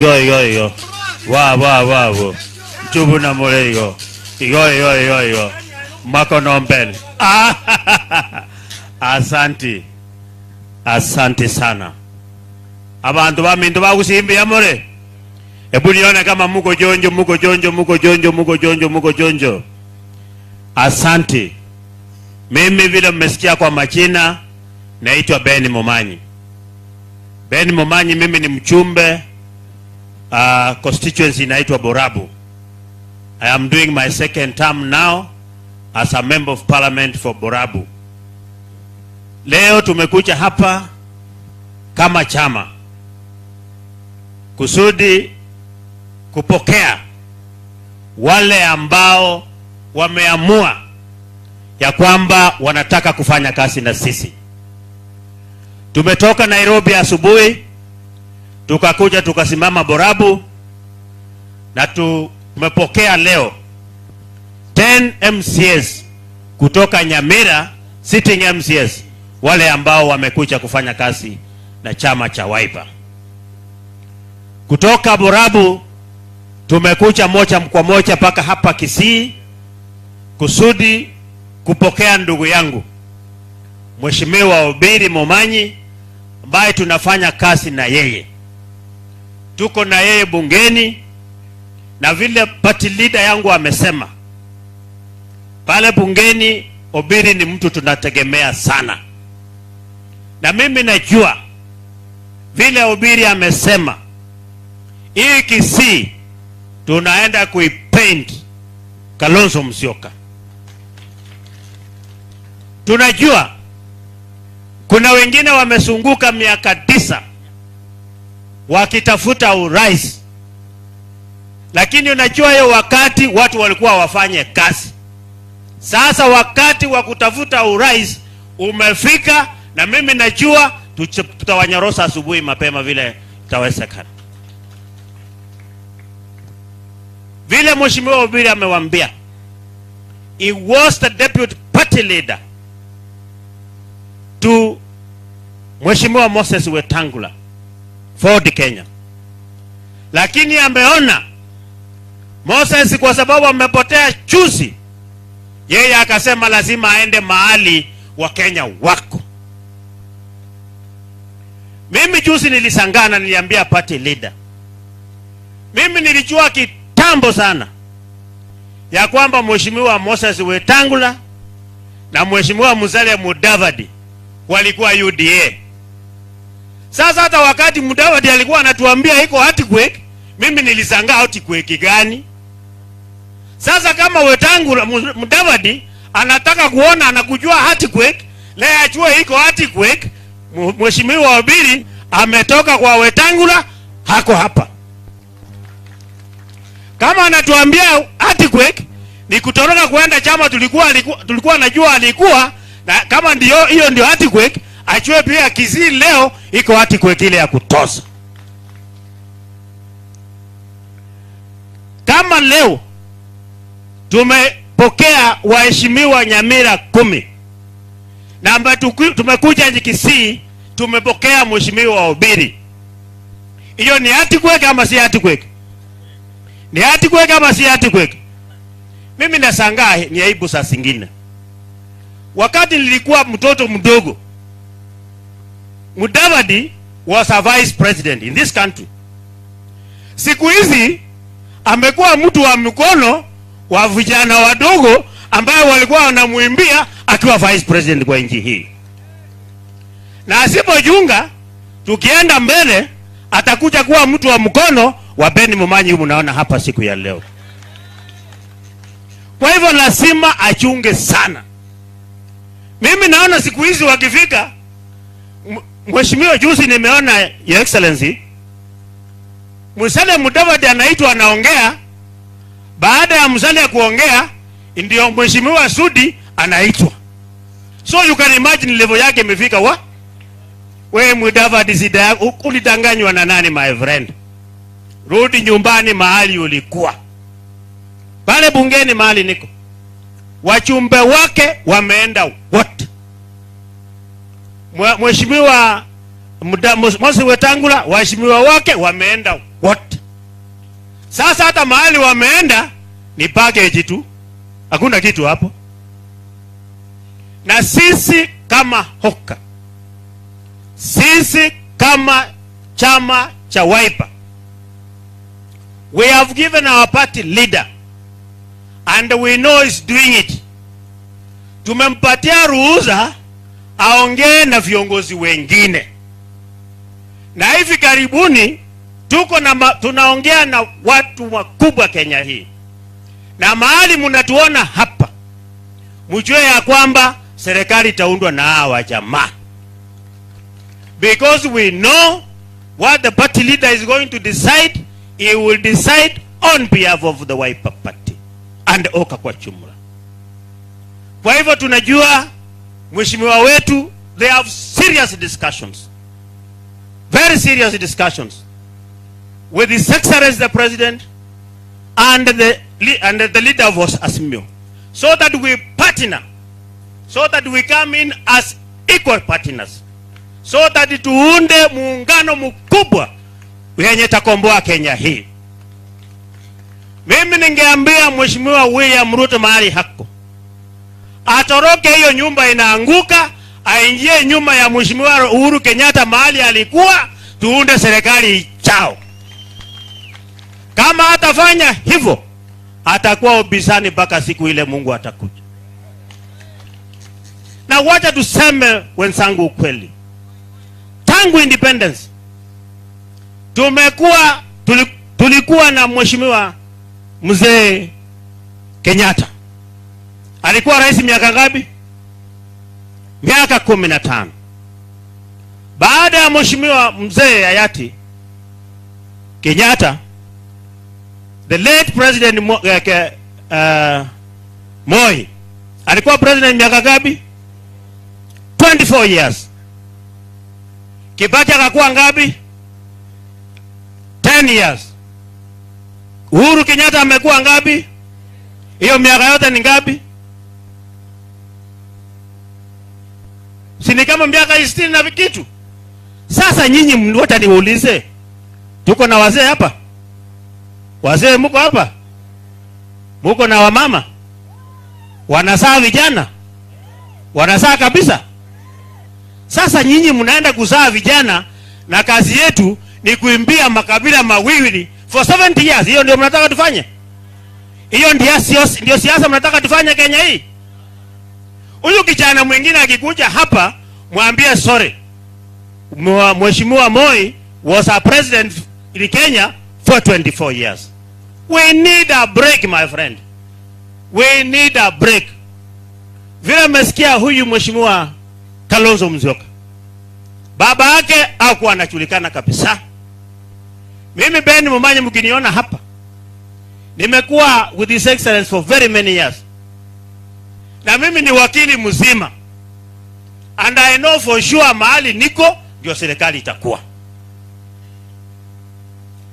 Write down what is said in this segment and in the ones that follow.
Igo. Wa. Chubu na mole igo. Igo. Mako nombele. Asante sana. Abantu bamindu bakusimbi ya mole. Ebu nione kama muko jonjo. Asante. Mimi vile mmesikia kwa majina naitwa Momanyi. Momanyi, mimi ni mchumbe constituency inaitwa Borabu. I am doing my second term now as a member of parliament for Borabu. Leo tumekuja hapa kama chama kusudi kupokea wale ambao wameamua ya kwamba wanataka kufanya kazi na sisi. Tumetoka Nairobi asubuhi, tukakuja tukasimama Borabu, na tumepokea leo 10 MCS kutoka Nyamira, sitting MCS, wale ambao wamekuja kufanya kazi na chama cha Wiper. Kutoka Borabu tumekuja moja kwa moja paka hapa Kisii kusudi kupokea ndugu yangu Mheshimiwa Obiri Momanyi, ambaye tunafanya kazi na yeye. Tuko na yeye bungeni, na vile party leader yangu amesema pale bungeni, Obiri ni mtu tunategemea sana. Na mimi najua vile Obiri amesema hii Kisii tunaenda kuipaint Kalonzo Musyoka. Tunajua kuna wengine wamesunguka miaka 9 wakitafuta urais, lakini unajua hiyo wakati watu walikuwa wafanye kazi. Sasa wakati wa kutafuta urais umefika, na mimi najua tutawanyorosa asubuhi mapema vile itawezekana. Vile Mheshimiwa Obiri amewambia, he was the deputy party leader to Mheshimiwa Moses Wetangula Ford Kenya. Lakini ameona Moses kwa sababu amepotea chuzi, yeye akasema lazima aende mahali wa Kenya wako. Mimi juzi nilisangana, niliambia party leader, mimi nilijua kitambo sana ya kwamba Mheshimiwa Moses Wetangula na Mheshimiwa Musalia Mudavadi walikuwa UDA. Sasa hata wakati Mudavadi alikuwa anatuambia iko earthquake, mimi nilishangaa earthquake gani? Sasa kama Wetangula Mudavadi anataka kuona anakujua earthquake, leo ajue iko earthquake. Mheshimiwa Obiri ametoka kwa Wetangula, hako hapa. Kama anatuambia earthquake ni kutoroka kwenda chama tulikuwa najua alikuwa, na kama hiyo ndio earthquake, achue pia Kisii leo iko earthquake ile ya kutosa. Kama leo tumepokea waheshimiwa Nyamira 10, na ambaye tumekuja Kisii tumepokea Mheshimiwa Obiri, hiyo ni earthquake ama si earthquake? Ni earthquake ama si earthquake? Mimi nashangaa, ni aibu saa zingine. Wakati nilikuwa mtoto mdogo, Mudavadi was a vice president in this country. Siku hizi amekuwa mtu wa mkono wa vijana wadogo ambao walikuwa wanamuimbia akiwa vice president kwa nchi hii. Na asipojunga, tukienda mbele atakuja kuwa mtu wa mkono wa Momanyi mnaona hapa siku ya leo. Kwa hivyo lazima achunge sana. Mimi naona siku hizi wakifika, Mheshimiwa juzi nimeona Your Excellency Musalia Mudavadi anaitwa anaongea, baada ya Musalia kuongea ndio Mheshimiwa Sudi anaitwa. So you can imagine level yake imefika wa? Wewe Mudavadi sida ulidanganywa na nani my friend? Rudi nyumbani mahali ulikuwa. Pale bungeni mahali niko, wachumbe wake wameenda wote. Mheshimiwa Moses Wetangula, waheshimiwa wake wameenda wote. Sasa hata mahali wameenda ni package tu, hakuna kitu hapo. Na sisi kama Hoka, sisi kama chama cha Wiper, we have given our party leader and we know he's doing it. Tumempatia ruhusa aongee na viongozi wengine, na hivi karibuni tunaongea na watu wakubwa Kenya hii. Na mahali mnatuona hapa, mjue ya kwamba serikali itaundwa na hawa jamaa, because we know what the party leader is going to decide. He will decide on behalf of the Wiper party and Hoka kwa jumla. Kwa hivyo tunajua mheshimiwa wetu, they have serious discussions, very serious discussions with His Excellency the President and the leader of Azimio, so that we partner, so that we come in as equal partners, so that tuunde muungano mkubwa wenye takomboa Kenya hii. Mimi ningeambia mheshimiwa William Ruto mahali hako, atoroke hiyo nyumba inaanguka, aingie nyuma ya mheshimiwa Uhuru Kenyatta mahali alikuwa, tuunde serikali chao. Kama hatafanya hivyo, atakuwa ubisani mpaka siku ile Mungu atakuja. Na wacha tuseme wenzangu ukweli, tangu independence tulikuwa na mheshimiwa mzee Kenyatta. Alikuwa rais miaka ngapi? Miaka 15. Baada ya mheshimiwa mzee hayati Kenyatta, the late president Moi alikuwa president miaka ngapi? 24 years. Kibaki akakuwa ngapi? 10 years. Uhuru Kenyatta amekuwa ngapi? Hiyo miaka yote ni ngapi? Sini kama miaka 60 na kitu. Sasa nyinyi wote niwaulize, tuko na wazee hapa? Wazee mko hapa? Mko na wamama? Wanazaa vijana? Wanazaa kabisa? Sasa nyinyi mnaenda kuzaa vijana, na kazi yetu ni kuimbia makabila mawili for 70 years. Hiyo ndio mnataka tufanye? Hiyo ndio siasa mnataka tufanye Kenya hii? Huyu kijana mwingine akikuja hapa, mwambie sorry, mheshimiwa Moi was a president in Kenya for 24 years. We need a break, my friend. We need a break. Vile mmesikia huyu mheshimiwa Kalonzo Musyoka, baba yake hakuwa anajulikana kabisa. Mimi Ben Momanyi mkiniona hapa, nimekuwa with His Excellency for very many years. Na mimi ni wakili mzima, and I know for sure mahali niko ndio serikali itakuwa.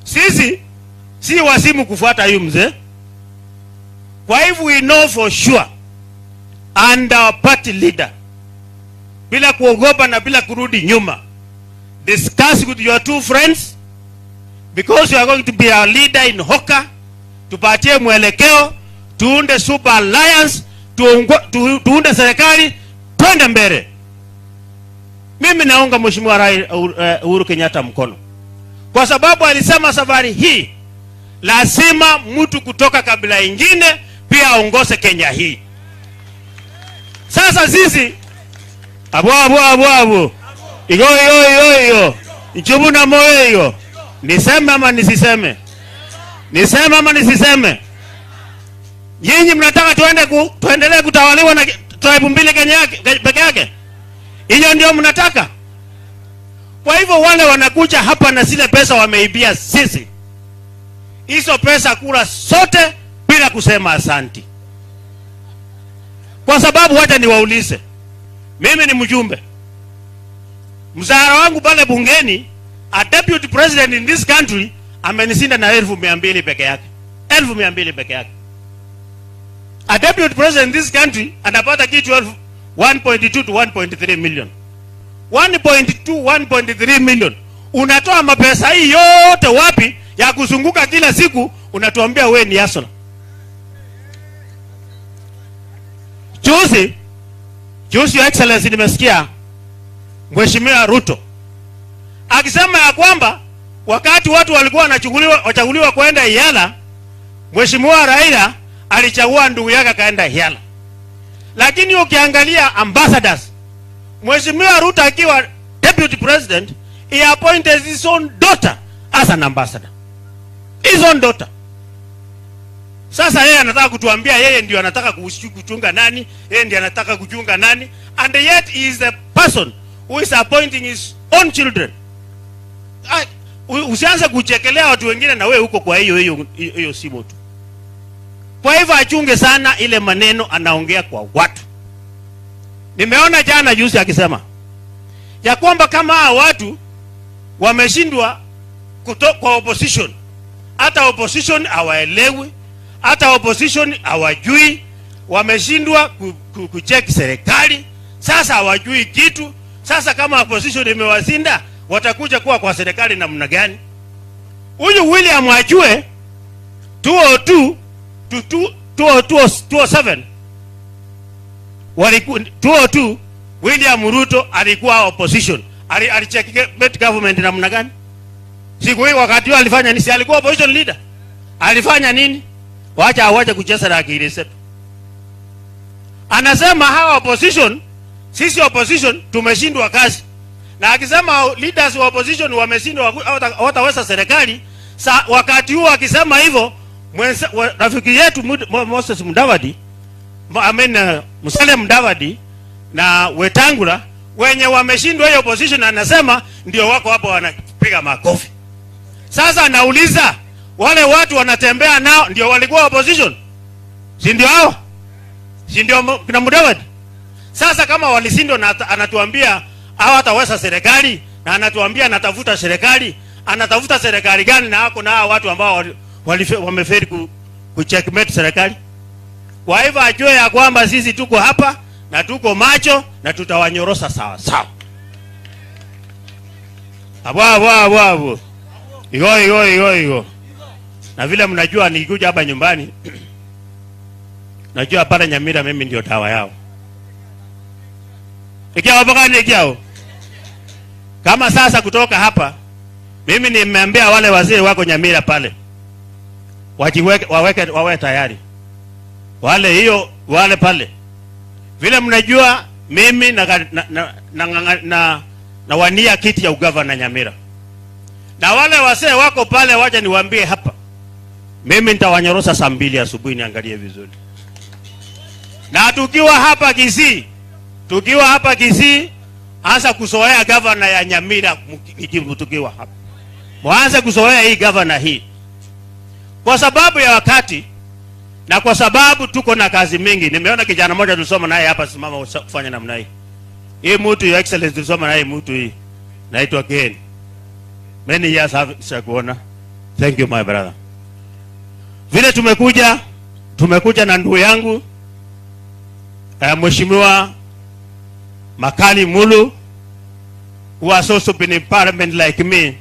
Sisi si wasimu kufuata huyu mzee. Kwa hivyo we know for sure, and our party leader, bila kuogopa na bila kurudi nyuma, discuss with your two friends, because you are going to be our leader in Hoka. Tupatie mwelekeo, tuunde super alliance, tuunde serikali, twende mbele. Mimi naunga mheshimiwa Uhuru Kenyatta mkono, kwa sababu alisema safari hii lazima mtu kutoka kabila ingine pia aongoze Kenya hii. Sasa sisi abo iyo ichubu na moyo hiyo, niseme ama nisiseme? Niseme ama nisiseme? Nyinyi mnataka tuendelee kutawaliwa na tribe mbili Kenya peke yake? Hiyo ndio mnataka? Kwa hivyo wale wanakuja hapa na zile pesa wameibia sisi, hizo pesa kula sote bila kusema asanti. Kwa sababu wacha niwaulize, mimi ni mjumbe, mzara wangu pale bungeni, a deputy president in this country amenisinda na 1200 peke yake. 1200 peke yake. A deputy president in this country anapata kitu 1.2 to 1.3 million. 1.2 1.3 million. Unatoa mapesa hii yote wapi ya kuzunguka kila siku unatuambia wewe ni Yasola. Juzi Your Excellency nimesikia Mheshimiwa Ruto akisema ya kwamba wakati watu walikuwa wachaguliwa kwenda Yala, Mheshimiwa Raila alichagua ndugu yake kaenda Yala. Lakini ukiangalia ambassadors, Mheshimiwa Ruto akiwa deputy president, he appointed his own daughter as an ambassador. His own daughter. Sasa yeye anataka kutuambia yeye ndio anataka kuchunga nani, yeye ndio anataka kuchunga nani, and yet he is the person who is appointing his own children. Usianze kuchekelea watu wengine na wewe huko kwa hiyo simu tu. Kwa hivyo achunge sana ile maneno anaongea kwa watu. Nimeona jana juzi akisema ya kwamba kama hao watu wameshindwa kwa opposition, hata opposition hawaelewi, hata opposition hawajui, wameshindwa kucheck serikali, sasa hawajui kitu. Sasa kama opposition imewasinda, watakuja kuwa kwa serikali namna gani? Huyu William ajue 202 to 207 walikuwa 202. William Ruto alikuwa opposition, alicheck government namna gani? Siku hii wakati huo alifanya nini? Si alikuwa opposition leader? Alifanya nini? Wacha kucheza na akili zetu. Anasema hawa opposition, sisi opposition tumeshindwa kazi. Na akisema leaders wa opposition wameshindwa hawataweza serikali, wakati huo akisema hivyo, rafiki yetu Moses Mudavadi, Musalia Mudavadi na Wetangula wenye wameshindwa hiyo opposition, anasema ndio wako hapo wanapiga makofi. Sasa nauliza, wale watu wanatembea nao ndio walikuwa opposition? Si ndio hao? Si ndio kina Mudavadi? Sasa kama walishindwa na anatuambia hawataweza serikali, na anatuambia anatafuta serikali, anatafuta serikali gani na hako na hao watu ambao wamefeli kucheckmate serikali? Kwa hivyo ajue ya kwamba sisi tuko hapa na tuko macho na tutawanyorosa sawa sawa. Abo. Igo. Na vile mnajua nikikuja hapa nyumbani, najua pale Nyamira mimi ndio dawa yao. Ikiao. Kama sasa kutoka hapa, mimi nimeambia wale wazee wako Nyamira pale, wawe tayari. Wale pale. Vile mnajua mimi na wania kiti ya ugavana Nyamira. Na wale wazee wako pale, wacha niwaambie hapa, mimi nitawanyorosa saa 2 asubuhi, niangalie vizuri. Na tukiwa hapa Kisii, anza kusoea gavana ya Nyamira tukiwa hapa. Mwanze kusoea hii gavana hii. Kwa sababu ya wakati na kwa sababu tuko na kazi mingi. Nimeona kijana mmoja tulisoma naye hapa, simama kufanya namna hii. Hii mtu Your Excellency tulisoma naye mtu hii. Naitwa Ken. Many years have kuona. Thank you my brother. Vile tumekuja na ndugu yangu Mheshimiwa Makani Mulu, who has also been in parliament like me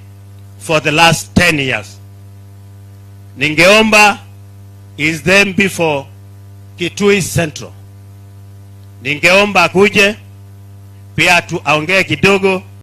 for the last 10 years. Ningeomba is them before Kitui Central. Ningeomba kuje pia tuongee kidogo